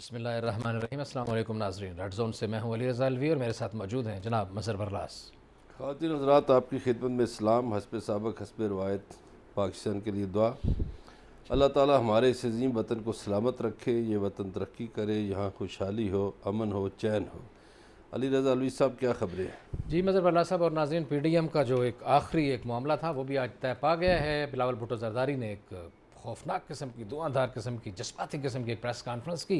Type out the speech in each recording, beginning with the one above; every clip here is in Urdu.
بسم اللہ الرحمن الرحیم۔ السلام علیکم ناظرین، ریڈ زون سے میں ہوں علی رضا الوی اور میرے ساتھ موجود ہیں جناب مظہر برلاس۔ خواتین حضرات، آپ کی خدمت میں اسلام حسب سابق حسب روایت پاکستان کے لیے دعا۔ اللہ تعالی ہمارے اس عظیم وطن کو سلامت رکھے، یہ وطن ترقی کرے، یہاں خوشحالی ہو، امن ہو، چین ہو۔ علی رضا الوی صاحب، کیا خبریں ہیں؟ جی مظہر برلاس صاحب اور ناظرین، پی ڈی ایم کا جو ایک آخری معاملہ تھا وہ بھی آج طے پا گیا ہے۔ بلاول بھٹو زرداری نے ایک خوفناک قسم کی، دھواں قسم کی، جذباتی قسم کی ایک پریس کانفرنس کی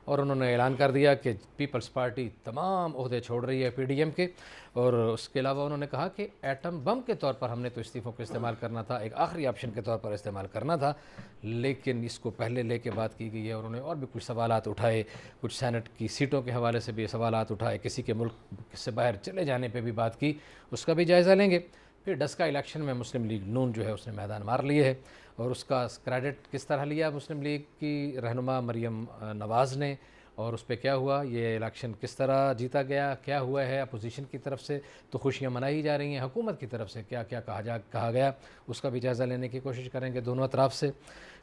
اور انہوں نے اعلان کر دیا کہ پیپلز پارٹی تمام عہدے چھوڑ رہی ہے پی ڈی ایم کے، اور اس کے علاوہ انہوں نے کہا کہ ایٹم بم کے طور پر ہم نے تو استعفوں کو استعمال کرنا تھا، ایک آخری آپشن کے طور پر استعمال کرنا تھا، لیکن اس کو پہلے لے کے بات کی گئی ہے۔ اور انہوں نے اور بھی کچھ سوالات اٹھائے، کچھ سینٹ کی سیٹوں کے حوالے سے بھی سوالات اٹھائے، کسی کے ملک سے باہر چلے جانے پہ بھی بات کی، اس کا بھی جائزہ لیں گے۔ پھر ڈسکا الیکشن میں مسلم لیگ نون جو ہے اس نے میدان مار لیے ہے، اور اس کا کریڈٹ کس طرح لیا مسلم لیگ کی رہنما مریم نواز نے، اور اس پہ کیا ہوا، یہ الیکشن کس طرح جیتا گیا، کیا ہوا ہے۔ اپوزیشن کی طرف سے تو خوشیاں منائی جا رہی ہیں، حکومت کی طرف سے کیا کیا کہا گیا، اس کا بھی جائزہ لینے کی کوشش کریں گے دونوں اطراف سے۔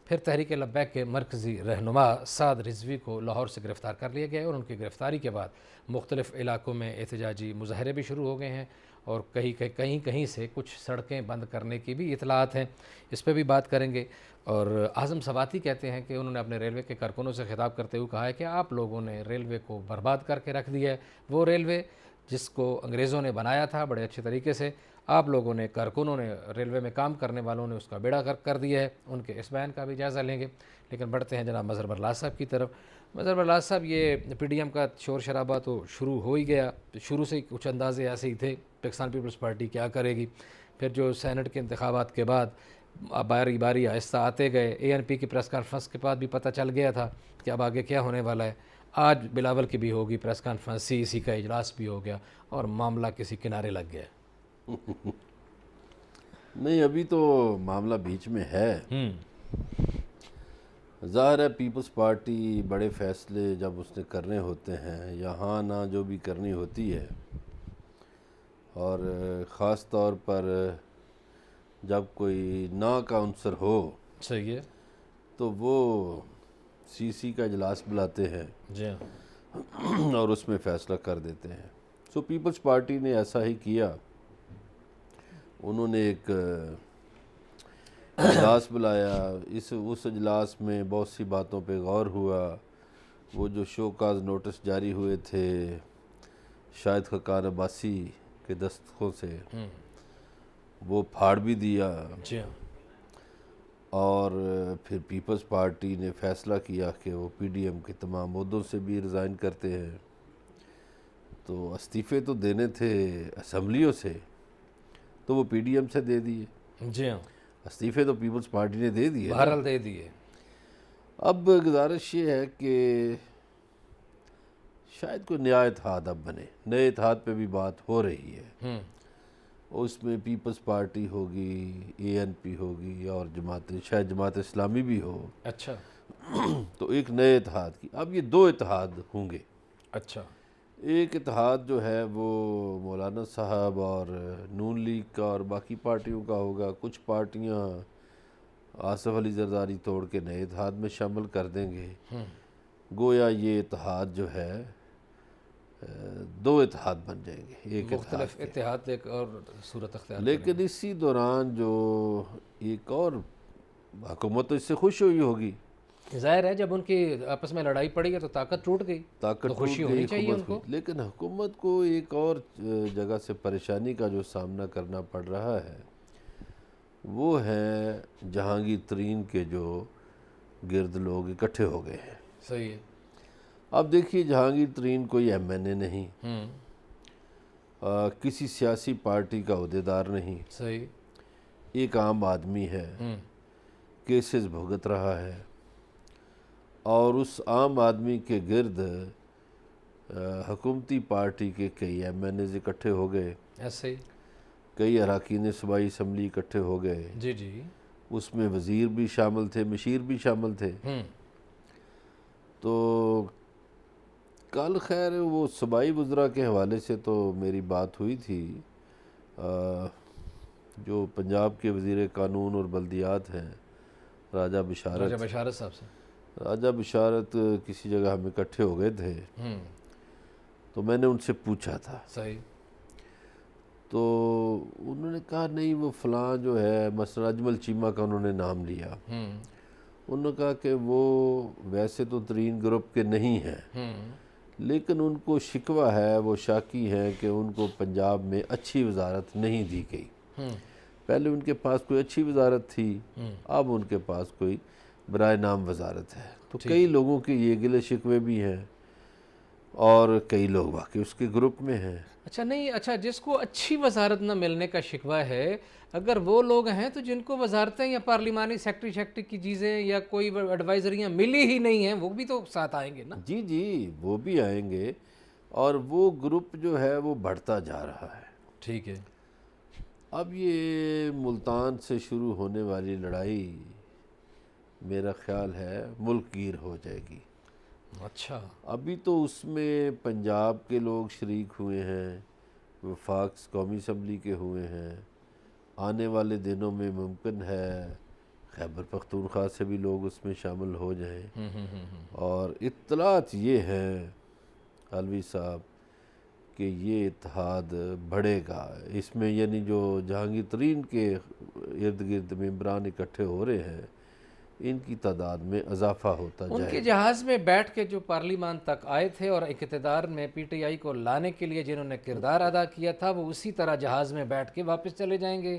پھر تحریک لبیک کے مرکزی رہنما سعد رضوی کو لاہور سے گرفتار کر لیا گیا ہے، اور ان کی گرفتاری کے بعد مختلف علاقوں میں احتجاجی مظاہرے بھی شروع ہو گئے ہیں، اور کہیں سے کچھ سڑکیں بند کرنے کی بھی اطلاعات ہیں، اس پہ بھی بات کریں گے۔ اور اعظم سواتی کہتے ہیں کہ انہوں نے اپنے ریلوے کے کارکنوں سے خطاب کرتے ہوئے کہا ہے کہ آپ لوگوں نے ریلوے کو برباد کر کے رکھ دیا ہے، وہ ریلوے جس کو انگریزوں نے بنایا تھا بڑے اچھے طریقے سے، آپ لوگوں نے، کارکنوں نے، ریلوے میں کام کرنے والوں نے اس کا بیڑا غرق کر دیا ہے۔ ان کے اس بیان کا بھی جائزہ لیں گے، لیکن بڑھتے ہیں جناب مظہر برلاس صاحب کی طرف۔ مظہر برلاس صاحب، یہ پی ڈی ایم کا شور شرابہ تو شروع ہو ہی گیا، شروع سے ہی کچھ اندازے ایسے ہی تھے پاکستان پیپلز پارٹی کیا کرے گی۔ پھر جو سینٹ کے انتخابات کے بعد باری باری آہستہ آتے گئے، اے این پی کی پریس کانفرنس کے بعد بھی پتہ چل گیا تھا کہ اب آگے کیا ہونے والا ہے۔ آج بلاول کی بھی ہوگی پریس کانفرنس، سی ای سی کا اجلاس بھی ہو گیا، اور معاملہ کسی کنارے لگ گیا۔ نہیں، ابھی تو معاملہ بیچ میں ہے۔ ظاہر ہے پیپلز پارٹی بڑے فیصلے جب اس نے کرنے ہوتے ہیں، یہاں نہ جو بھی کرنی ہوتی ہے، اور خاص طور پر جب کوئی نا کا عنصر ہو صحیح ہے، تو وہ سی سی کا اجلاس بلاتے ہیں جی ہاں، اور اس میں فیصلہ کر دیتے ہیں۔ سو پیپلز پارٹی نے ایسا ہی کیا، انہوں نے ایک اجلاس بلایا، اس اجلاس میں بہت سی باتوں پہ غور ہوا۔ وہ جو شو کاز نوٹس جاری ہوئے تھے شاہد خاقان عباسی کے دستخطوں سے، وہ پھاڑ بھی دیا، جی ہاں، اور پھر پیپلز پارٹی نے فیصلہ کیا کہ وہ پی ڈی ایم کے تمام عہدوں سے بھی ریزائن کرتے ہیں۔ تو استعفے تو دینے تھے اسمبلیوں سے، تو وہ پی ڈی ایم سے دے دیے۔ جی ہاں، استعفے تو پیپلز پارٹی نے دے دیے نا۔ بہرحال دے دیے۔ اب گزارش یہ ہے کہ شاید کوئی نیا اتحاد اب بنے، نئے اتحاد پہ بھی بات ہو رہی ہے۔ اس میں پیپلز پارٹی ہوگی، اے این پی ہوگی، اور شاید جماعت اسلامی بھی ہو، اچھا تو ایک نئے اتحاد کی۔ اب یہ دو اتحاد ہوں گے۔ اچھا، ایک اتحاد جو ہے وہ مولانا صاحب اور نون لیگ کا اور باقی پارٹیوں کا ہوگا۔ کچھ پارٹیاں آصف علی زرداری توڑ کے نئے اتحاد میں شامل کر دیں گے۔ گویا یہ اتحاد جو ہے دو اتحاد بن جائیں گے، ایک مختلف اتحاد کے۔ اتحاد ایک اور صورت اختیار لیکن اسی دوران جو ایک اور حکومت تو اس سے خوش ہوئی ہوگی، ظاہر ہے جب ان کی آپس میں لڑائی پڑی ہے تو طاقت ٹوٹ گئی، طاقت تو ٹوٹ خوشی گئی ہونی چاہیے ان حکومت کو۔ کی۔ لیکن حکومت کو ایک اور جگہ سے پریشانی کا جو سامنا کرنا پڑ رہا ہے، وہ ہے جہانگیر ترین کے جو گرد لوگ اکٹھے ہو گئے ہیں۔ صحیح ہے، اب دیکھیے، جہانگیر ترین کوئی ایم این اے نہیں، کسی سیاسی پارٹی کا عہدیدار نہیں، صحیح، ایک عام آدمی ہے، کیسز بھگت رہا ہے، اور اس عام آدمی کے گرد حکومتی پارٹی کے کئی ایم این ایز اکٹھے ہو گئے، ایسے ہی، کئی اراکین صوبائی اسمبلی اکٹھے ہو گئے، جی جی، اس میں وزیر بھی شامل تھے، مشیر بھی شامل تھے۔ تو کل خیر وہ صوبائی وزراء کے حوالے سے تو میری بات ہوئی تھی، جو پنجاب کے وزیر قانون اور بلدیات ہیں راجہ راجہ بشارت، بشارت صاحب سے، راجہ بشارت کسی جگہ ہم اکٹھے ہو گئے تھے، تو میں نے ان سے پوچھا تھا، صحیح. تو انہوں نے کہا نہیں وہ فلاں جو ہے، مثلا اجمل چیمہ کا انہوں نے نام لیا. انہوں نے کہا کہ وہ ویسے تو ترین گروپ کے نہیں ہیں، لیکن ان کو شکوہ ہے، وہ شاکی ہیں کہ ان کو پنجاب میں اچھی وزارت نہیں دی گئی. پہلے ان کے پاس کوئی اچھی وزارت تھی، اب ان کے پاس کوئی برائے نام وزارت ہے. تو کئی لوگوں کے یہ گلے شکوے بھی ہیں، اور کئی لوگ واقعی اس کے گروپ میں ہیں. اچھا نہیں، اچھا جس کو اچھی وزارت نہ ملنے کا شکوہ ہے، اگر وہ لوگ ہیں تو جن کو وزارتیں یا پارلیمانی سیکٹری کی چیزیں یا کوئی ایڈوائزریاں ملی ہی نہیں ہیں، وہ بھی تو ساتھ آئیں گے نا. جی جی وہ بھی آئیں گے، اور وہ گروپ جو ہے وہ بڑھتا جا رہا ہے. ٹھیک ہے. اب یہ ملتان سے شروع ہونے والی لڑائی میرا خیال ہے ملک گیر ہو جائے گی. اچھا. ابھی تو اس میں پنجاب کے لوگ شریک ہوئے ہیں، وفاق قومی اسمبلی کے ہوئے ہیں، آنے والے دنوں میں ممکن ہے خیبر پختونخوا سے بھی لوگ اس میں شامل ہو جائیں. اور اطلاعات یہ ہیں علوی صاحب کہ یہ اتحاد بڑھے گا. اس میں یعنی جو جہانگیر ترین کے ارد گرد ممبران اکٹھے ہو رہے ہیں، ان کی تعداد میں اضافہ ہوتا ان جائے کے گا. جہاز میں بیٹھ کے جو پارلیمان تک آئے تھے اور اقتدار میں پی ٹی آئی کو لانے کے لیے جنہوں نے کردار ادا کیا تھا، وہ اسی طرح جہاز میں بیٹھ کے واپس چلے جائیں گے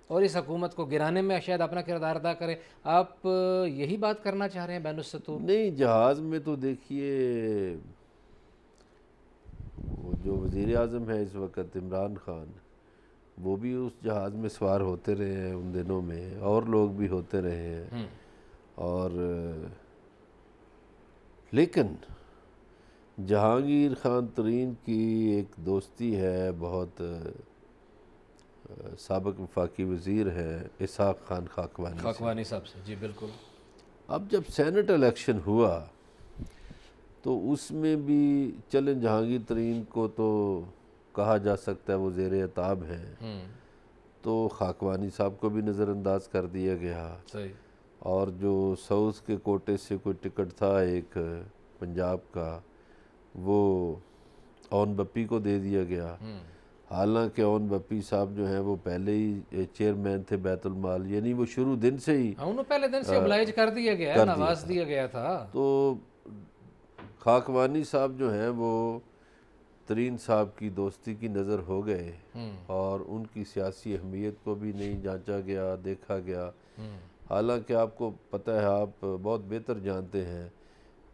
اور اس حکومت کو گرانے میں شاید اپنا کردار ادا کریں. آپ یہی بات کرنا چاہ رہے ہیں بین السطور؟ نہیں، جہاز میں تو دیکھیے وہ جو وزیر اعظم ہے اس وقت عمران خان، وہ بھی اس جہاز میں سوار ہوتے رہے ہیں ان دنوں میں، اور لوگ بھی ہوتے رہے ہیں. اور لیکن جہانگیر خان ترین کی ایک دوستی ہے بہت، سابق وفاقی وزیر ہیں اسحاق خان خاکوانی صاحب سے. جی بالکل. اب جب سینٹ الیکشن ہوا تو اس میں بھی چلیں جہانگیر ترین کو تو کہا جا سکتا ہے وہ زیر عتاب ہیں، تو خاکوانی صاحب کو بھی نظر انداز کر دیا گیا. صحیح. اور جو ساؤتھ کے کوٹے سے کوئی ٹکٹ تھا ایک پنجاب کا، وہ اون بپی کو دے دیا گیا. حالانکہ اون بپی صاحب جو ہیں وہ پہلے ہی چیئرمین تھے بیت المال، یعنی وہ شروع دن سے ہی انہوں پہلے دن سے ابلائج کر دیا گیا ہے، نواز دیا گیا تھا. تو خاکوانی صاحب جو ہیں وہ ترین صاحب کی دوستی کی نظر ہو گئے، اور ان کی سیاسی اہمیت کو بھی نہیں جانچا گیا، دیکھا گیا. حالانکہ آپ کو پتہ ہے، آپ بہت بہتر جانتے ہیں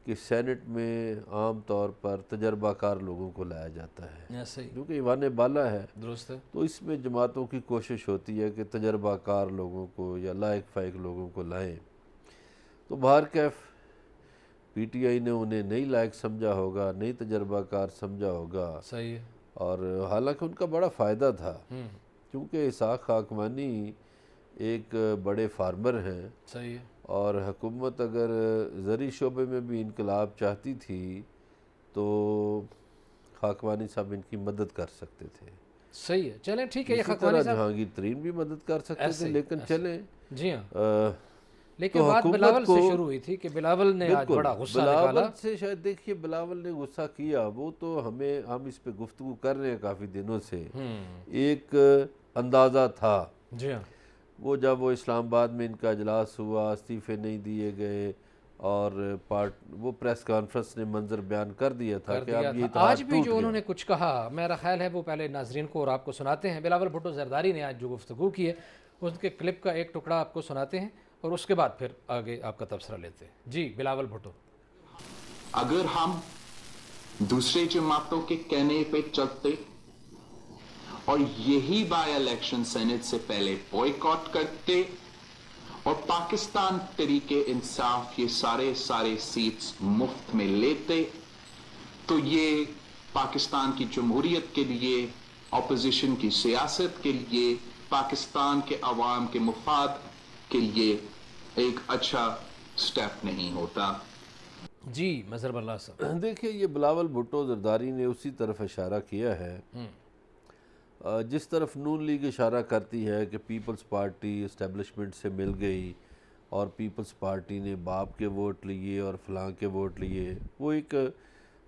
کہ سینٹ میں عام طور پر تجربہ کار لوگوں کو لایا جاتا ہے، کیونکہ ایوان بالا ہے. درست ہے. تو اس میں جماعتوں کی کوشش ہوتی ہے کہ تجربہ کار لوگوں کو یا لائق فائق لوگوں کو لائیں. تو بہرکیف پی ٹی آئی نے انہیں نہیں لائق سمجھا ہوگا، نہیں تجربہ کار سمجھا ہوگا. صحیح ہے. اور حالانکہ ان کا بڑا فائدہ تھا، کیونکہ اسحاق خاکوانی ایک بڑے فارمر ہیں. صحیح ہے. اور حکومت اگر زرعی شعبے میں بھی انقلاب چاہتی تھی تو خاکوانی صاحب ان کی مدد کر سکتے تھے. صحیح ہے. چلیں ٹھیک ہے. یہ اسی خاکوانی طرح صاحب جہانگیر ترین بھی مدد کر سکتے تھے، لیکن چلیں. جی ہاں. لیکن بات بلاول سے شروع ہوئی تھی کہ بلاول نے آج بڑا غصہ نکالا. بلاول سے شاید دیکھیے بلاول نے غصہ کیا، وہ تو ہم اس پہ گفتگو کر رہے ہیں کافی دنوں سے. ایک اندازہ تھا. جی ہاں. وہ جب وہ اسلام آباد میں ان کا اجلاس ہوا، استعفے نہیں دیے گئے، اور وہ پریس کانفرنس نے منظر بیان کر دیا تھا کہ اب یہ اتحاد آج بھی ٹوٹ جو گیا. انہوں نے کچھ کہا، میرا خیال ہے وہ پہلے ناظرین کو اور آپ کو سناتے ہیں. بلاول بھٹو زرداری نے آج جو گفتگو کی ہے اس کے کلپ کا ایک ٹکڑا آپ کو سناتے ہیں، اور اس کے بعد پھر آگے آپ کا تبصرہ لیتے ہیں. جی بلاول بھٹو. اگر ہم دوسرے جماعتوں کے کہنے پہ چلتے اور یہی بائی الیکشن سینٹ سے پہلے بوائیکاٹ کرتے اور پاکستان طریقے انصاف یہ سارے سیٹس مفت میں لیتے، تو یہ پاکستان کی جمہوریت کے لیے، اپوزیشن کی سیاست کے لیے، پاکستان کے عوام کے مفاد کے لیے ایک اچھا سٹیپ نہیں ہوتا. جی مظہر اللہ صاحب. دیکھیں یہ بلاول بھٹو زرداری نے اسی طرف اشارہ کیا ہے جس طرف نون لیگ اشارہ کرتی ہے کہ پیپلز پارٹی اسٹیبلشمنٹ سے مل گئی اور پیپلز پارٹی نے باپ کے ووٹ لیے اور فلاں کے ووٹ لیے. وہ ایک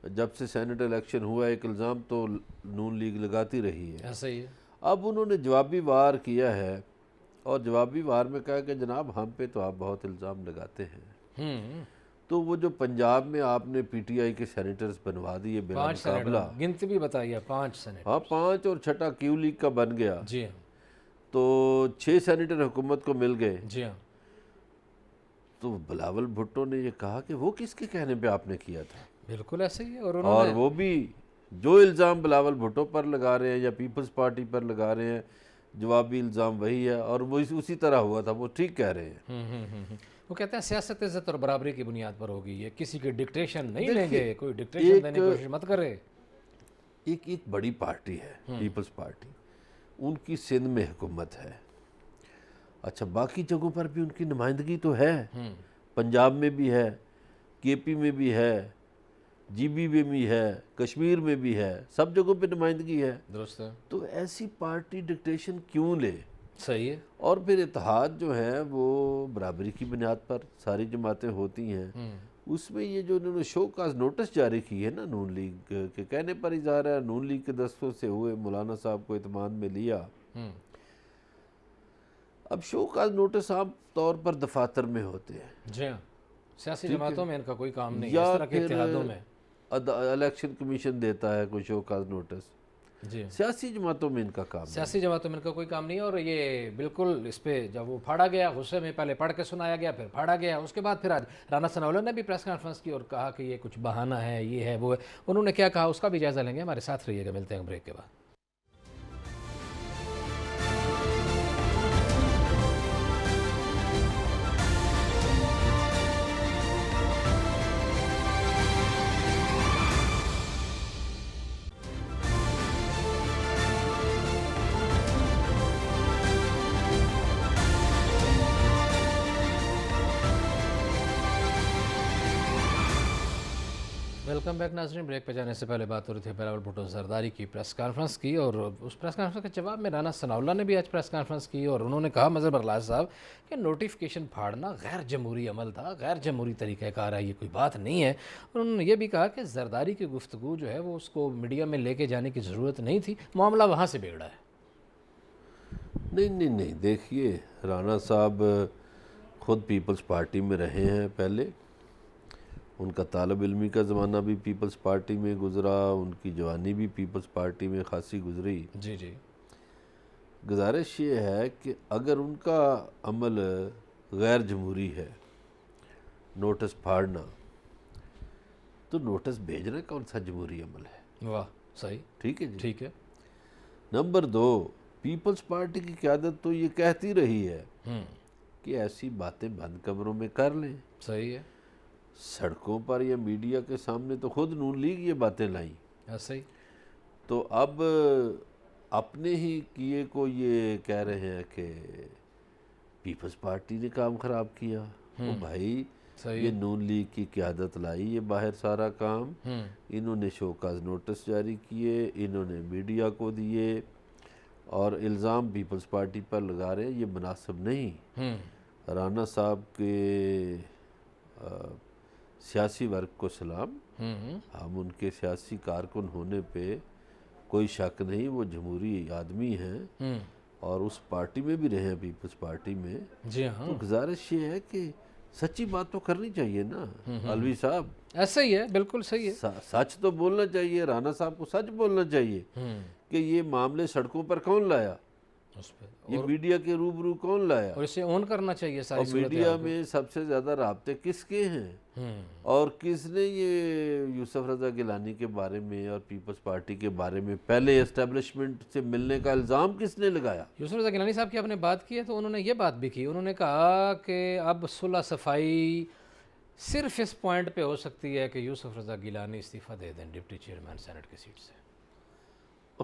جب سے سینٹ الیکشن ہوا ایک الزام تو نون لیگ لگاتی رہی ہے. ایسا ہی ہے. اب انہوں نے جوابی وار کیا ہے اور جوابی وار میں کہا کہ جناب ہم پہ تو آپ بہت الزام لگاتے ہیں. تو وہ جو پنجاب میں آپ نے پی ٹی آئی کے سینیٹرز بنوا دیے بلا 5 مقابلہ، سینیٹر گنتی بھی بتائیے، 5 سینیٹر. ہاں 5 اور چھٹا کیو لیگ کا بن گیا. جی ہاں. تو 6 سینیٹر حکومت کو مل گئے. جی ہاں. تو بلاول بھٹو نے یہ کہا کہ وہ کس کے کہنے پہ آپ نے کیا تھا. بالکل ایسے ہی ہے. اور اور انہوں نے وہ بھی جو الزام بلاول بھٹو پر لگا رہے ہیں یا پیپلز پارٹی پر لگا رہے ہیں جوابی الزام وہی ہے اور وہ اسی طرح ہوا تھا. وہ ٹھیک کہہ رہے ہیں. وہ کہتے ہیں سیاست عزت اور برابری کی بنیاد پر ہوگی، یہ کسی کی ڈکٹیشن نہیں لیں گے، کوئی ڈکٹیشن دینے کی کوشش مت کرے. ایک بڑی پارٹی ہے پیپلز پارٹی، ان کی سندھ میں حکومت ہے. اچھا باقی جگہوں پر بھی ان کی نمائندگی تو ہے، پنجاب میں بھی ہے، کے پی میں بھی ہے، جی بی میں بھی ہے، کشمیر میں بھی ہے، سب جگہوں پہ نمائندگی ہے. درست ہے. تو ایسی پارٹی ڈکٹیشن کیوں لے؟ صحیح ہے. اور پھر اتحاد جو ہے وہ برابری کی بنیاد پر ساری جماعتیں ہوتی ہیں. اس میں یہ جو انہوں نے شو کاز نوٹس جاری کی ہے نا نون لیگ کے کہنے پر اظہار ہے، نون لیگ کے دستوں سے ہوئے، مولانا صاحب کو اعتماد میں لیا. اب شو کاز نوٹس عام طور پر دفاتر میں ہوتے ہیں. جی ہاں. سیاسی جماعتوں میں ان کا کوئی کام نہیں، یا اس طرح کے پھر اتحادوں میں. الیکشن کمیشن دیتا ہے کوئی شو کاز نوٹس. جی سیاسی جماعتوں میں ان کا کام سیاسی جماعتوں میں ان کا کوئی کام نہیں ہے. اور یہ بالکل اس پہ جب وہ پھاڑا گیا غصے میں، پہلے پڑھ کے سنایا گیا پھر پھاڑا گیا، اس کے بعد پھر آج رانا ثناءاللہ نے بھی پریس کانفرنس کی اور کہا کہ یہ کچھ بہانہ ہے، یہ ہے وہ ہے. انہوں نے کیا کہا اس کا بھی جائزہ لیں گے. ہمارے ساتھ رہیے گا، ملتے ہیں بریک کے بعد. ویلکم بیک ناظرین. بریک پہ جانے سے پہلے بات ہو رہی تھی بلاول بھٹو زرداری کی پریس کانفرنس کی، اور اس پریس کانفرنس کے جواب میں رانا ثناءاللہ نے بھی آج پریس کانفرنس کی اور انہوں نے کہا مظہر برلاش صاحب کہ نوٹیفیکیشن پھاڑنا غیر جمہوری عمل تھا، غیر جمہوری طریقہ کار ہے، یہ کوئی بات نہیں ہے. اور انہوں نے یہ بھی کہا کہ زرداری کی گفتگو جو ہے وہ اس کو میڈیا میں لے کے جانے کی ضرورت نہیں تھی، معاملہ وہاں سے بگڑا ہے. نہیں دیکھیے رانا صاحب خود پیپلز پارٹی میں رہے ہیں پہلے، ان کا طالب علمی کا زمانہ بھی پیپلز پارٹی میں گزرا، ان کی جوانی بھی پیپلز پارٹی میں خاصی گزری. جی گزارش یہ ہے کہ اگر ان کا عمل غیر جمہوری ہے، نوٹس پھاڑنا، تو نوٹس بھیجنا کون سا جمہوری عمل ہے؟ واہ صحیح. ٹھیک ہے جی. ٹھیک ہے. نمبر 2، پیپلز پارٹی کی قیادت تو یہ کہتی رہی ہے کہ ایسی باتیں بند کمروں میں کر لیں. صحیح ہے. سڑکوں پر یا میڈیا کے سامنے تو خود نون لیگ یہ باتیں لائیں. ایسا ہی. تو اب اپنے ہی کیے کو یہ کہہ رہے ہیں کہ پیپلز پارٹی نے کام خراب کیا. وہ بھائی یہ نون لیگ کی قیادت لائی یہ باہر سارا کام، انہوں نے شو کاز نوٹس جاری کیے، انہوں نے میڈیا کو دیے اور الزام پیپلز پارٹی پر لگا رہے ہیں. یہ مناسب نہیں. رانا صاحب کے سیاسی ورک کو سلام، ہم ان کے سیاسی کارکن ہونے پہ کوئی شک نہیں، وہ جمہوری آدمی ہیں اور اس پارٹی میں بھی رہے ہیں پیپلز پارٹی میں. جی ہاں. تو گزارش یہ ہے کہ سچی بات تو کرنی چاہیے نا علوی صاحب. ایسا ہی ہے. بالکل صحیح ہے. سچ تو بولنا چاہیے، رانا صاحب کو سچ بولنا چاہیے کہ یہ معاملے سڑکوں پر کون لایا، یہ میڈیا کے روبرو کون لایا، اور اسے اون کرنا چاہیے ساری اور میڈیا میں سب سے زیادہ رابطے کس کے ہیں، اور کس نے یہ یوسف رضا گیلانی کے بارے میں اور پیپلز پارٹی کے بارے میں پہلے اسٹیبلشمنٹ سے ملنے کا الزام کس نے لگایا. یوسف رضا گیلانی صاحب کی آپ نے بات کی ہے تو انہوں نے یہ بات بھی کی، انہوں نے کہا کہ اب صلح صفائی صرف اس پوائنٹ پہ ہو سکتی ہے کہ یوسف رضا گیلانی استعفیٰ دے دیں ڈپٹی چیئرمین سینٹ کی سیٹ سے.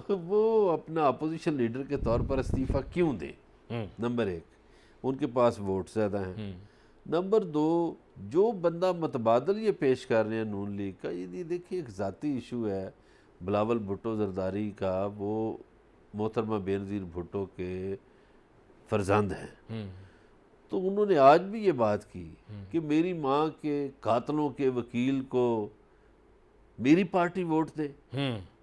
وہ اپنا اپوزیشن لیڈر کے طور پر استعفیٰ کیوں دیں؟ نمبر 1، ان کے پاس ووٹ زیادہ ہیں. نمبر 2، جو بندہ متبادل یہ پیش کر رہے ہیں نون لیگ کا، یہ دیکھیے ایک ذاتی ایشو ہے بلاول بھٹو زرداری کا. وہ محترمہ بے نظیر بھٹو کے فرزند ہیں تو انہوں نے آج بھی یہ بات کی کہ میری ماں کے قاتلوں کے وکیل کو میری پارٹی ووٹ دے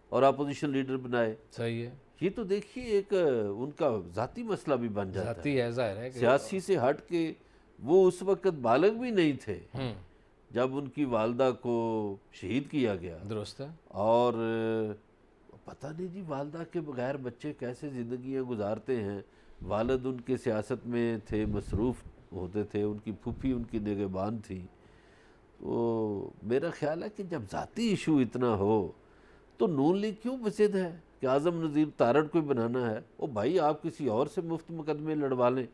اور اپوزیشن لیڈر بنائے. صحیح ہے. یہ تو دیکھیے ایک ان کا ذاتی مسئلہ بھی بن جاتا ہے. ذاتی ہے، ظاہر ہے کہ سیاسی سے ہٹ کے وہ اس وقت بالغ بھی نہیں تھے جب ان کی والدہ کو شہید کیا گیا. درست ہے. اور پتہ نہیں جی والدہ کے بغیر بچے کیسے زندگیاں گزارتے ہیں. والد ان کے سیاست میں تھے، مصروف ہوتے تھے، ان کی پھوپھی ان کی نگہبان تھی. تو میرا خیال ہے کہ جب ذاتی ایشو اتنا ہو تو نون لیگ کیوں بسد ہے کہ اعظم نذیر تارڑ کو بنانا ہے؟ او بھائی آپ کسی اور سے مفت مقدمے لڑوا لیں،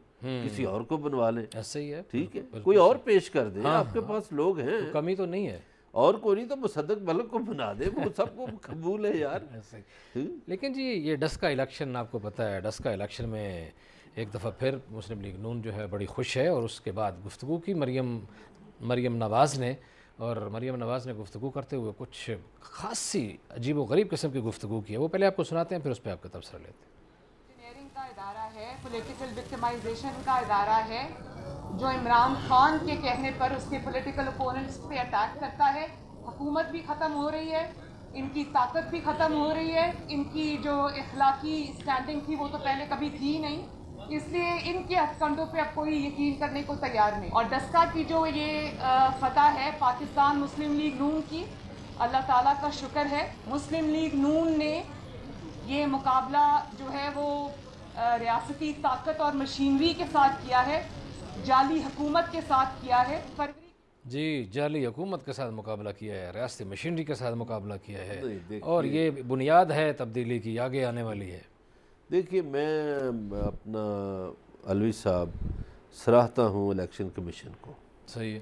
کسی اور کو بنوا لیں. ایسا ہی ہے. ٹھیک ہے، کوئی اور پیش کر دیں. آپ کے پاس لوگ ہیں، کمی تو نہیں ہے. اور کوئی نہیں تو مصدق ملک کو بنا دے، وہ سب کو قبول ہے یار. لیکن جی یہ ڈسکا الیکشن آپ کو پتہ ہے، ڈسکا الیکشن میں ایک دفعہ پھر مسلم لیگ نون جو ہے بڑی خوش ہے، اور اس کے بعد گفتگو کی مریم نواز نے، اور مریم نواز نے گفتگو کرتے ہوئے کچھ خاصی عجیب و غریب قسم کی گفتگو کی ہے. وہ پہلے آپ کو سناتے ہیں، پھر اس پہ آپ کا تبصرہ لیتے ہیں. انجینئرنگ کا ادارہ ہے، پولیٹیکل وکٹمائزیشن کا ادارہ ہے، جو عمران خان کے کہنے پر اس کے پولیٹیکل اپوننٹس پہ اٹیک کرتا ہے. حکومت بھی ختم ہو رہی ہے، ان کی طاقت بھی ختم ہو رہی ہے، ان کی جو اخلاقی اسٹینڈنگ تھی وہ تو پہلے کبھی تھی ہی نہیں. اس لیے ان کے ہتھ کنڈوں پہ اب کوئی یقین کرنے کو تیار نہیں. اور ڈسکا کی جو یہ فتح ہے پاکستان مسلم لیگ نون کی، اللہ تعالیٰ کا شکر ہے. مسلم لیگ نون نے یہ مقابلہ جو ہے وہ ریاستی طاقت اور مشینری کے ساتھ کیا ہے، جعلی حکومت کے ساتھ کیا ہے. جی جعلی حکومت کے ساتھ مقابلہ کیا ہے، ریاستی مشینری کے ساتھ مقابلہ کیا ہے، دیکھیے، اور یہ بنیاد ہے تبدیلی کی، آگے آنے والی ہے. دیکھیے میں اپنا علوی صاحب سراہتا ہوں الیکشن کمیشن کو. صحیح ہے.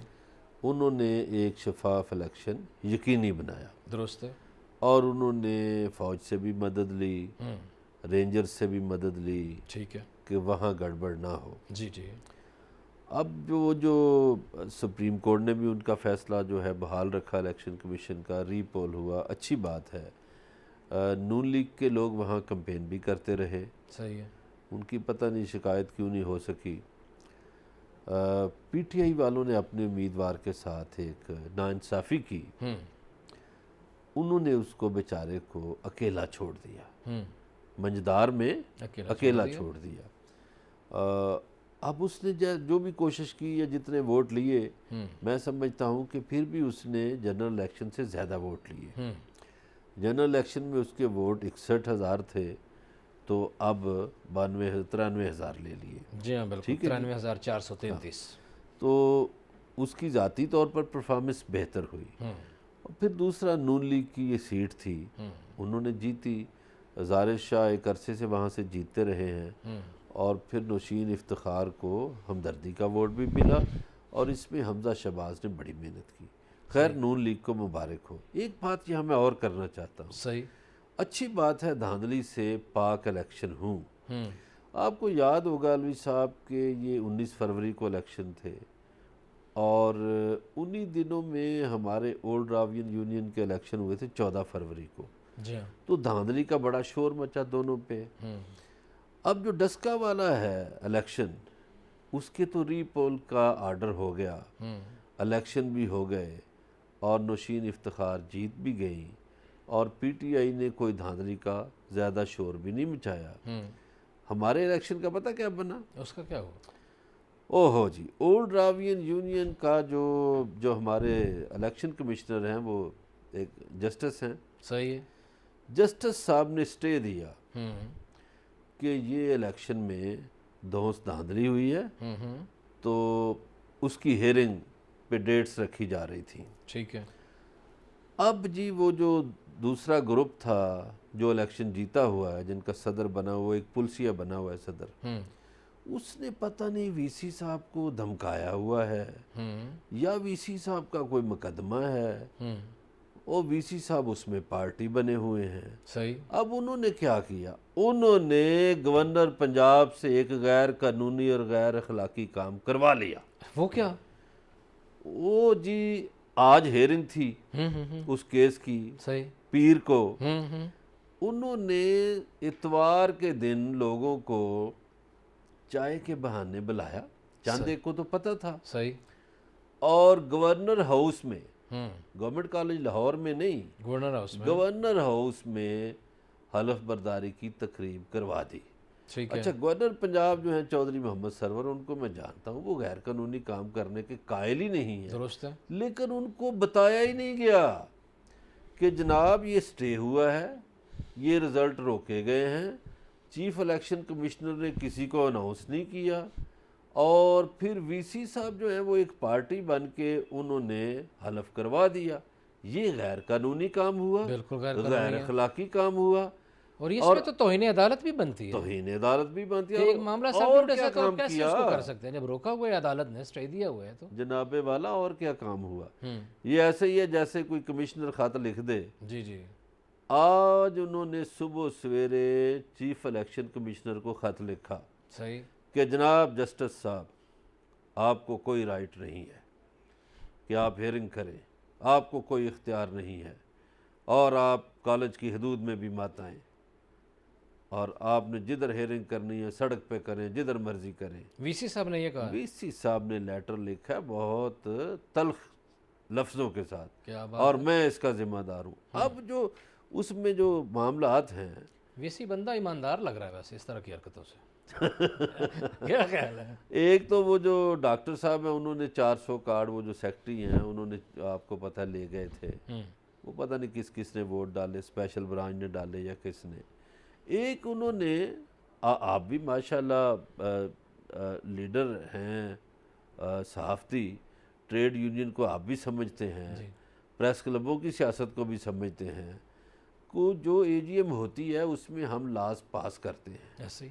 انہوں نے ایک شفاف الیکشن یقینی بنایا. درست ہے. اور انہوں نے فوج سے بھی مدد لی، رینجر سے بھی مدد لی. ٹھیک ہے. کہ وہاں گڑبڑ نہ ہو. جی جی. اب جو سپریم کورٹ نے بھی ان کا فیصلہ جو ہے بحال رکھا، الیکشن کمیشن کا ری پول ہوا، اچھی بات ہے. نون لیگ کے لوگ وہاں کمپین بھی کرتے رہے. صحیح ہے. ان کی پتہ نہیں شکایت کیوں نہیں ہو سکی. پی ٹی آئی والوں نے اپنے امیدوار کے ساتھ ایک ناانصافی کی. انہوں نے اس کو بیچارے کو اکیلا چھوڑ دیا، منجدار میں اکیلا چھوڑ دیا. اب اس نے جو بھی کوشش کی یا جتنے ووٹ لیے، میں سمجھتا ہوں کہ پھر بھی اس نے جنرل الیکشن سے زیادہ ووٹ لیے. جنرل الیکشن میں اس کے ووٹ 61,000 تھے، تو اب 93,000 لے لیے. جی ہاں بالکل، 93,433. تو اس کی ذاتی طور پر پرفارمنس بہتر ہوئی. اور پھر دوسرا نون لیگ کی یہ سیٹ تھی، انہوں نے جیتی. زارِ شاہ ایک عرصے سے وہاں سے جیتتے رہے ہیں، اور پھر نوشین افتخار کو ہمدردی کا ووٹ بھی ملا، اور اس میں حمزہ شہباز نے بڑی محنت کی. خیر نون لیگ کو مبارک ہو. ایک بات یہاں میں اور کرنا چاہتا ہوں. صحیح. اچھی بات ہے دھاندلی سے پاک الیکشن ہوں. آپ کو یاد ہوگا علوی صاحب کہ یہ 19 فروری کو الیکشن تھے، اور انہی دنوں میں ہمارے اولڈ راوین یونین کے الیکشن ہوئے تھے 14 فروری کو. جی ہاں. تو دھاندلی کا بڑا شور مچا دونوں پہ. اب جو ڈسکا والا ہے الیکشن، اس کے تو ری پول کا آرڈر ہو گیا، الیکشن بھی ہو گئے، اور نوشین افتخار جیت بھی گئی، اور پی ٹی آئی نے کوئی دھاندلی کا زیادہ شور بھی نہیں مچایا. ہمارے الیکشن کا پتہ کیا بنا؟ اس کا کیا ہوا؟ اوہو جی، اولڈ راوین یونین کا جو ہمارے الیکشن کمشنر ہیں، وہ ایک جسٹس ہیں. صحیح ہے. جسٹس صاحب نے سٹے دیا کہ یہ الیکشن میں دھاندلی ہوئی ہے، تو اس کی ہیئرنگ پہ ڈیٹس رکھی جا رہی تھی. ٹھیک ہے. اب جی وہ جو دوسرا گروپ تھا جو الیکشن جیتا ہوا ہے، جن کا صدر بنا ہوا، ایک پلسیا بنا ہوا ہے صدر، اس نے پتہ نہیں وی سی صاحب کو دھمکایا ہوا ہے، یا وی سی صاحب کا کوئی مقدمہ ہے، اور وی سی صاحب اس میں پارٹی بنے ہوئے ہیں. صحیح. اب انہوں نے کیا کیا؟ انہوں نے گورنر پنجاب سے ایک غیر قانونی اور غیر اخلاقی کام کروا لیا. وہ کیا؟ وہ جی آج ہیئرنگ تھی اس کیس کی. صحیح. پیر کو انہوں نے اتوار کے دن لوگوں کو چائے کے بہانے بلایا، چند ایک کو تو پتہ تھا. صحیح. اور گورنر ہاؤس میں, گورنمنٹ کالج لاہور میں نہیں, گورنر ہاؤس میں. گورنر ہاؤس میں حلف برداری کی تقریب کروا دی. ٹھیک ہے. اچھا, گورنر پنجاب جو ہیں چودھری محمد سرور, ان کو میں جانتا ہوں, وہ غیر قانونی کام کرنے کے قائل ہی نہیں ہیں, درست ہے. لیکن ان کو بتایا ہی نہیں گیا کہ جناب یہ سٹے ہوا ہے, یہ رزلٹ روکے گئے ہیں, چیف الیکشن کمشنر نے کسی کو اناؤنس نہیں کیا, اور پھر وی سی صاحب جو ہیں وہ ایک پارٹی بن کے انہوں نے حلف کروا دیا. یہ غیر قانونی کام ہوا, بالکل غیر غیر قانونی ہے. اخلاقی کام ہوا, اور اس میں تو توہین عدالت بھی بنتی ہے. توہین عدالت بھی بنتی ہے. ایک معاملہ اور سب کیا جیسا تو کام کیسے کیا اس کو کر سکتے ہیں جب روکا ہوا ہے عدالت نے, سٹے دیا ہوا ہے تو. جناب والا, اور کیا کام ہوا. یہ ایسے ہی ہے جیسے کوئی کمشنر خط لکھ دے. جی جی. آج انہوں نے صبح سویرے چیف الیکشن کمشنر کو خط لکھا صحیح. کہ جناب جسٹس صاحب, آپ کو کوئی رائٹ نہیں ہے کہ آپ ہیئرنگ کریں, آپ کو کوئی اختیار نہیں ہے, اور آپ کالج کی حدود میں بھی مت آئیں, اور آپ نے جدھر ہیئرنگ کرنی ہے سڑک پہ کریں, جدھر مرضی کریں. وی سی صاحب نے یہ کہا. وی سی صاحب نے لیٹر لکھا ہے بہت تلخ لفظوں کے ساتھ, کیا بات. اور میں اس کا ذمہ دار ہوں. اب جو اس میں جو معاملات ہیں, وی سی بندہ ایماندار لگ رہا ہے ویسے اس طرح کی حرکتوں سے. کیا خیال ہے؟ ایک تو وہ جو ڈاکٹر صاحب ہیں, انہوں نے 400 کارڈ, وہ جو سیکٹری ہیں انہوں نے, آپ کو پتہ, لے گئے تھے. وہ پتہ نہیں کس نے ووٹ ڈالے, اسپیشل برانچ نے ڈالے یا کس نے. ایک انہوں نے, آپ بھی ماشاءاللہ لیڈر ہیں, صحافتی, ٹریڈ یونین کو آپ بھی سمجھتے ہیں, پریس کلبوں کی سیاست کو بھی سمجھتے ہیں, کو جو اے جی ایم ہوتی ہے اس میں ہم لاز پاس کرتے ہیں. ایسے ہی.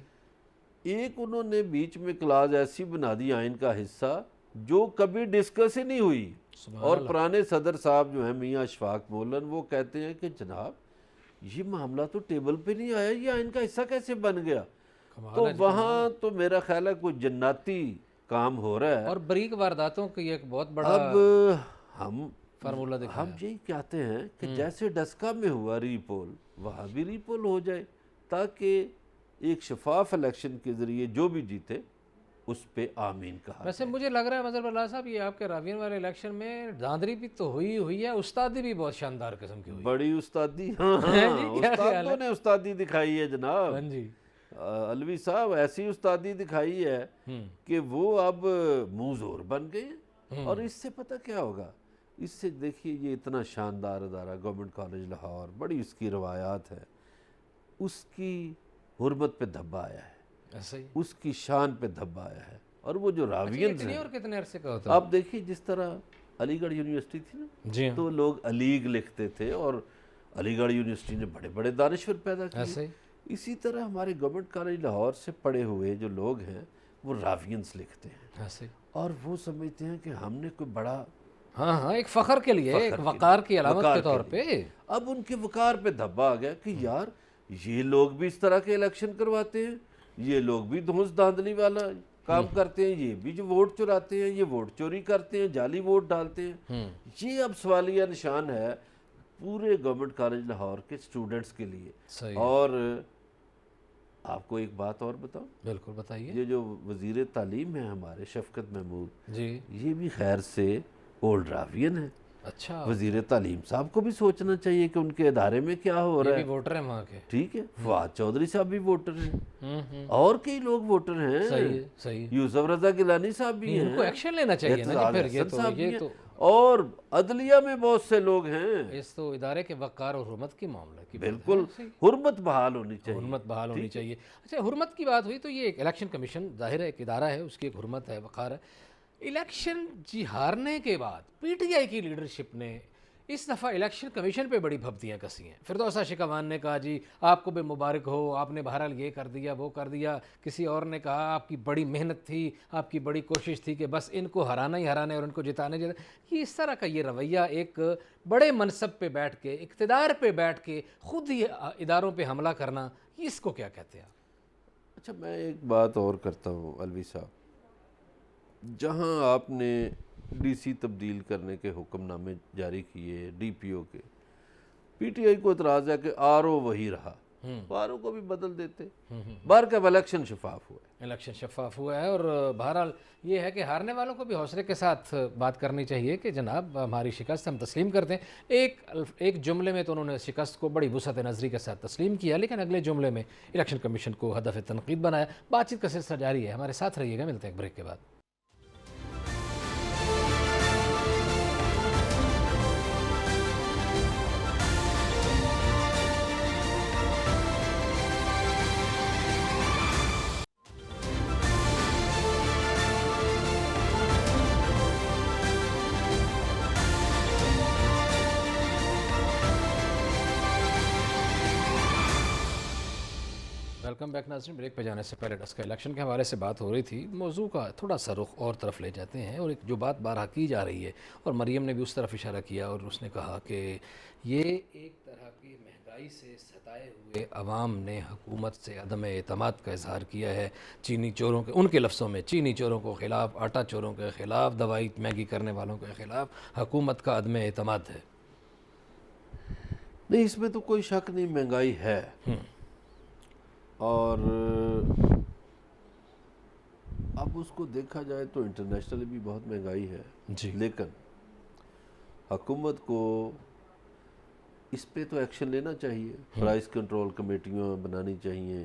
ایک انہوں نے بیچ میں کلاز ایسی بنا دی آئین کا حصہ جو کبھی ڈسکس ہی نہیں ہوئی, اور پرانے صدر صاحب جو ہیں میاں اشفاق مولن, وہ کہتے ہیں کہ جناب یہ معاملہ تو ٹیبل پہ نہیں آیا, یہ آئین کا حصہ کیسے بن گیا. تو وہاں تو میرا خیال ہے کوئی جناتی کام ہو رہا ہے. اور بریک وارداتوں کی ایک بہت بڑا اب ہم فارمولہ دکھایا. ہم یہی کہتے ہیں کہ جیسے ڈسکا میں ہوا ری پول, وہاں بھی ری پول ہو جائے, تاکہ ایک شفاف الیکشن کے ذریعے جو بھی جیتے اس پہ آمین کہا. ویسے مجھے لگ رہا ہے مظہر اللہ صاحب, یہ آپ کے راوین والے الیکشن میں دھاندلی بھی تو ہوئی ہے, استادی بھی بہت شاندار قسم کی ہوئی. بڑی استادی, ہاں استادوں نے استادی دکھائی ہے جناب. ہاں جی. الوی صاحب ایسی استادی دکھائی ہے کہ وہ اب منہ زور بن گئے ہیں. اور اس سے پتہ کیا ہوگا, اس سے دیکھیے یہ اتنا شاندار ادارہ گورنمنٹ کالج لاہور, بڑی اس کی روایات ہے, اس کی حرمت پہ دھبا آیا ہے, ایسے ہی. اس کی شان پہ دھبا آیا ہے. اور وہ جو راوینز ہیں, اور کتنے عرصے کا ہوتا ہے. آپ دیکھیے جس طرح علی گڑھ یونیورسٹی تھی نا, جی تو لوگ علیگ لکھتے تھے, اور علی گڑھ یونیورسٹی نے بڑے بڑے دانشور پیدا کیے. ایسے ہی. اسی طرح ہمارے گورنمنٹ کالج لاہور سے پڑھے ہوئے جو لوگ ہیں وہ راوینز لکھتے ہیں, ایسے ہی. اور وہ سمجھتے ہیں کہ ہم نے کوئی بڑا, ہاں ایک فخر کے لیے, ایک وقار کی علامت کے طور پہ. اب ان کے وقار پہ دھبا آ گیا کہ یار یہ لوگ بھی اس طرح کے الیکشن کرواتے ہیں, یہ لوگ بھی دھونس دھاندلی والا کام کرتے ہیں, یہ بھی جو ووٹ چراتے ہیں, یہ ووٹ چوری کرتے ہیں, جعلی ووٹ ڈالتے ہیں. یہ اب سوالیہ نشان ہے پورے گورنمنٹ کالج لاہور کے اسٹوڈنٹس کے لیے. اور آپ کو ایک بات اور بتاؤں. بالکل بتائیے. یہ جو وزیر تعلیم ہیں ہمارے شفقت محمود جی, یہ بھی خیر سے اولڈ راوین ہیں. اچھا. وزیر تعلیم صاحب کو بھی سوچنا چاہیے کہ ان کے ادارے میں کیا ہو رہا ہے. ووٹر ہیں وہاں کے. ٹھیک ہے, فواد چودھری صاحب بھی ووٹر ہیں, اور کئی لوگ ووٹر ہیں. صحیح صحیح. یوسف رضا گیلانی صاحب بھی ہیں, ان کو ایکشن لینا چاہیے نا پھر. یہ تو اور عدلیہ میں بہت سے لوگ ہیں. اس تو ادارے کے وقار اور حرمت کی معاملہ کی بالکل حرمت بہال ہونی چاہیے. حرمت بحال ہونی چاہیے. اچھا, حرمت کی بات ہوئی تو یہ ایک الیکشن کمیشن ظاہر ہے ایک ادارہ ہے, اس کی ایک حرمت ہے, وقار ہے. الیکشن ہارنے کے بعد پی ٹی آئی کی لیڈرشپ نے اس دفعہ الیکشن کمیشن پہ بڑی بھبتیاں کسی ہیں. فردوس شکوان نے کہا جی آپ کو بھی مبارک ہو, آپ نے بہرحال یہ کر دیا وہ کر دیا. کسی اور نے کہا آپ کی بڑی محنت تھی, آپ کی بڑی کوشش تھی کہ بس ان کو ہرانا ہی ہرانا ہے اور ان کو جتانے. یہ اس طرح کا یہ رویہ ایک بڑے منصب پہ بیٹھ کے, اقتدار پہ بیٹھ کے خود ہی اداروں پہ حملہ کرنا, اس کو کیا کہتے ہیں؟ اچھا, میں ایک بات اور کرتا ہوں الوی صاحب. جہاں آپ نے ڈی سی تبدیل کرنے کے حکم نامے جاری کیے ڈی پی او کے, پی ٹی آئی کو اعتراض ہے کہ آر او وہی رہا. بہاروں کو بھی بدل دیتے. باہر کا الیکشن شفاف ہوا ہے. الیکشن شفاف ہوا ہے، اور بہرحال یہ ہے کہ ہارنے والوں کو بھی حوصلے کے ساتھ بات کرنی چاہیے کہ جناب ہماری شکست ہم تسلیم کرتے ہیں. ایک جملے میں تو انہوں نے شکست کو بڑی وسعت نظری کے ساتھ تسلیم کیا، لیکن اگلے جملے میں الیکشن کمیشن کو ہدف تنقید بنایا. بات چیت کا سلسلہ جاری ہے، ہمارے ساتھ رہیے گا، ملتے ہیں ایک بریک کے بعد. ویلکم بیک ناظرین. بریک پہ جانے سے پہلے ڈسکا الیکشن کے حوالے سے بات ہو رہی تھی. موضوع کا تھوڑا سا رخ اور طرف لے جاتے ہیں، اور ایک جو بات بارہا کی جا رہی ہے، اور مریم نے بھی اس طرف اشارہ کیا، اور اس نے کہا کہ یہ ایک طرح کی مہنگائی سے ستائے ہوئے عوام نے حکومت سے عدم اعتماد کا اظہار کیا ہے. چینی چوروں کے، ان کے لفظوں میں، چینی چوروں کو خلاف، آٹا چوروں کے خلاف، دوائی مہنگی کرنے والوں کے خلاف حکومت کا عدم اعتماد ہے. نہیں، اس میں تو کوئی شک نہیں، مہنگائی ہے. اور اب اس کو دیکھا جائے تو انٹرنیشنل بھی بہت مہنگائی ہے جی، لیکن حکومت کو اس پہ تو ایکشن لینا چاہیے. پرائس کنٹرول کمیٹیاں بنانی چاہیے،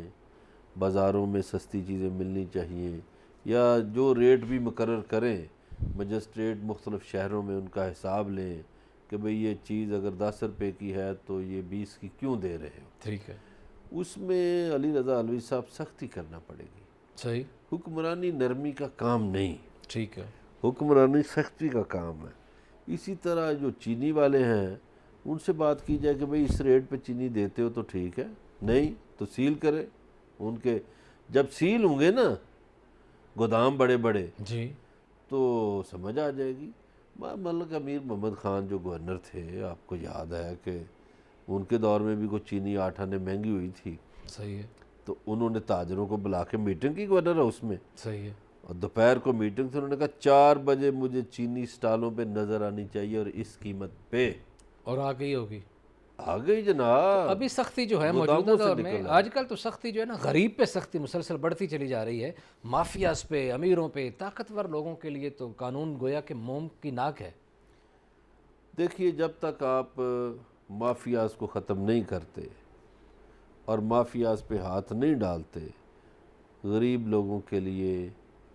بازاروں میں سستی چیزیں ملنی چاہیے، یا جو ریٹ بھی مقرر کریں مجسٹریٹ مختلف شہروں میں ان کا حساب لیں کہ بھئی یہ چیز اگر 10 روپے کی ہے تو یہ 20 کی کیوں دے رہے ہو. ٹھیک ہے. اس میں علی رضا علوی صاحب سختی کرنا پڑے گی. صحیح. حکمرانی نرمی کا کام نہیں، ٹھیک ہے. حکمرانی سختی کا کام ہے. اسی طرح جو چینی والے ہیں ان سے بات کی جائے کہ بھئی اس ریٹ پہ چینی دیتے ہو تو ٹھیک ہے، نہیں تو سیل کرے. ان کے جب سیل ہوں گے نا گودام بڑے بڑے جی، تو سمجھ آ جائے گی. ملک امیر محمد خان جو گورنر تھے، آپ کو یاد ہے کہ ان کے دور میں بھی کوئی چینی 8 آنے مہنگی ہوئی تھی. صحیح ہے. تو انہوں نے تاجروں کو بلا کے میٹنگ کی گورنر ہاؤس میں، صحیح ہے. اور دوپہر کو میٹنگ تھی. انہوں نے کہا 4 بجے مجھے چینی سٹالوں پہ نظر آنی چاہیے اور اس قیمت پہ. اور آ گئی ہوگی. آ گئی جناب. ابھی سختی جو ہے موجودہ دور میں، آج کل تو سختی جو ہے نا، غریب پہ سختی مسلسل بڑھتی چلی جا رہی ہے. مافیاز پہ، امیروں پہ، طاقتور لوگوں کے لیے تو قانون گویا کہ موم کی ناک ہے. دیکھیے، جب تک آپ مافیاز کو ختم نہیں کرتے اور مافیاز پہ ہاتھ نہیں ڈالتے، غریب لوگوں کے لیے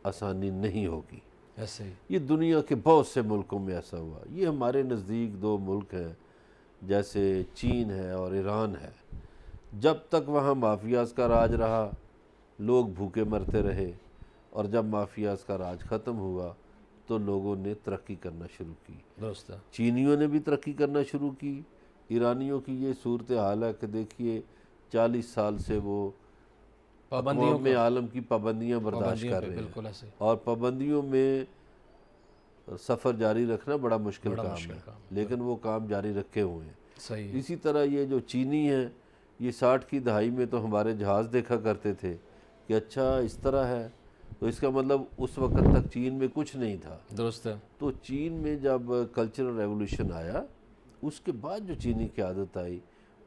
آسانی نہیں ہوگی. ایسے ہی یہ دنیا کے بہت سے ملکوں میں ایسا ہوا. یہ ہمارے نزدیک 2 ملک ہیں جیسے چین ہے اور ایران ہے. جب تک وہاں مافیاز کا راج رہا لوگ بھوکے مرتے رہے، اور جب مافیاز کا راج ختم ہوا تو لوگوں نے ترقی کرنا شروع کی. درست ہے. چینیوں نے بھی ترقی کرنا شروع کی. ایرانیوں کی یہ صورتحال ہے کہ دیکھیے 40 سال سے وہ پابندیوں میں عالم کی پابندیاں برداشت کر رہے ہیں، بالکل ایسے. اور پابندیوں میں سفر جاری رکھنا بڑا مشکل کام ہے، لیکن وہ کام جاری رکھے ہوئے ہیں. صحیح. اسی طرح یہ جو چینی ہیں، یہ 60 کی دہائی میں تو ہمارے جہاز دیکھا کرتے تھے کہ اچھا اس طرح ہے، تو اس کا مطلب اس وقت تک چین میں کچھ نہیں تھا. درست ہے. تو چین میں جب کلچرل ریولوشن آیا، اس کے بعد جو چینی قیادت آئی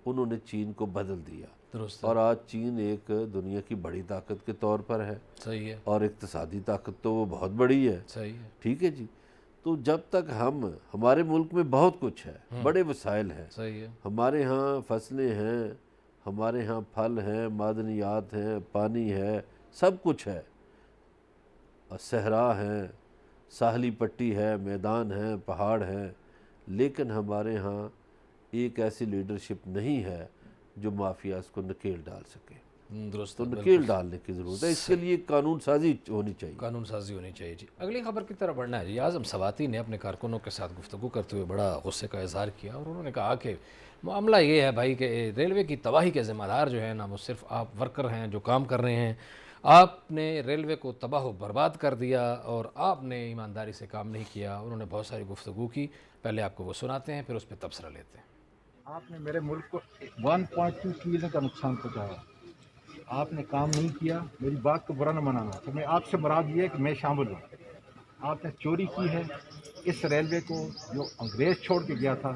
انہوں نے چین کو بدل دیا. درست ہے. اور آج چین ایک دنیا کی بڑی طاقت کے طور پر ہے. صحیح ہے. اور اقتصادی طاقت تو وہ بہت بڑی ہے. صحیح ہے. ٹھیک ہے جی. تو جب تک ہمارے ملک میں بہت کچھ ہے، بڑے وسائل ہیں. صحیح ہے. ہمارے ہاں فصلیں ہیں، ہمارے ہاں پھل ہیں، معدنیات ہیں، پانی ہے، سب کچھ ہے. صحرا ہیں، ساحلی پٹی ہے، میدان ہیں، پہاڑ ہیں، لیکن ہمارے ہاں ایک ایسی لیڈرشپ نہیں ہے جو مافیاز کو نکیل ڈال سکے. درست. تو نکیل ڈالنے کی ضرورت ہے. اس کے لیے قانون سازی ہونی چاہیے. قانون سازی ہونی چاہیے. جی، اگلی خبر کی طرف بڑھنا ہے. جی، اعظم سواتی نے اپنے کارکنوں کے ساتھ گفتگو کرتے ہوئے بڑا غصے کا اظہار کیا، اور انہوں نے کہا کہ معاملہ یہ ہے بھائی کہ ریلوے کی تباہی کے ذمہ دار جو ہے نا، وہ صرف آپ ورکر ہیں جو کام کر رہے ہیں. آپ نے ریلوے کو تباہ و برباد کر دیا اور آپ نے ایمانداری سے کام نہیں کیا. انہوں نے بہت ساری گفتگو کی. پہلے آپ کو وہ سناتے ہیں، پھر اس پہ تبصرہ لیتے ہیں. آپ نے میرے ملک کو 1.2 ٹریلین کا نقصان پہنچایا. آپ نے کام نہیں کیا. میری بات کو برا نہ منانا. تو میں آپ سے مراد یہ ہے کہ میں شامل ہوں. آپ نے چوری کی ہے. اس ریلوے کو جو انگریز چھوڑ کے گیا تھا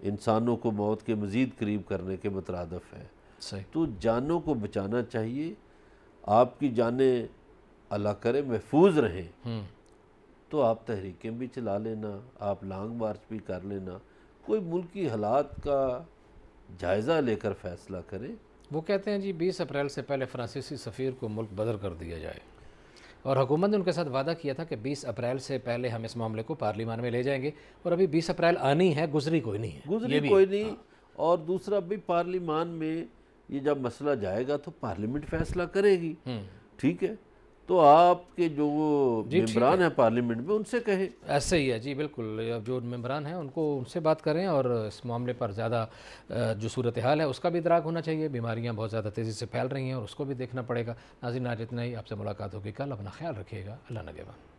انسانوں کو موت کے مزید قریب کرنے کے مترادف ہے۔ صحیح۔ تو جانوں کو بچانا چاہیے، آپ کی جانیں اللہ کرے محفوظ رہیں تو آپ تحریکیں بھی چلا لینا، آپ لانگ مارچ بھی کر لینا، کوئی ملکی حالات کا جائزہ لے کر فیصلہ کریں۔ وہ کہتے ہیں جی 20 اپریل سے پہلے فرانسیسی سفیر کو ملک بدر کر دیا جائے، اور حکومت نے ان کے ساتھ وعدہ کیا تھا کہ 20 اپریل سے پہلے ہم اس معاملے کو پارلیمان میں لے جائیں گے، اور ابھی 20 اپریل آنی ہے، گزری کوئی نہیں ہے، گزری کوئی نہیں۔ اور دوسرا بھی پارلیمان میں یہ جب مسئلہ جائے گا تو پارلیمنٹ فیصلہ کرے گی، ٹھیک ہے؟ تو آپ کے جو ممبران ہیں پارلیمنٹ میں ان سے کہیں۔ ایسے ہی ہے جی، بالکل، اب جو ممبران ہیں ان کو ان سے بات کریں، اور اس معاملے پر زیادہ جو صورتحال ہے اس کا بھی ادراک ہونا چاہیے۔ بیماریاں بہت زیادہ تیزی سے پھیل رہی ہیں اور اس کو بھی دیکھنا پڑے گا۔ ناظرین آج اتنا ہی، آپ سے ملاقات ہوگی کل، اپنا خیال رکھیے گا، اللہ نگہبان۔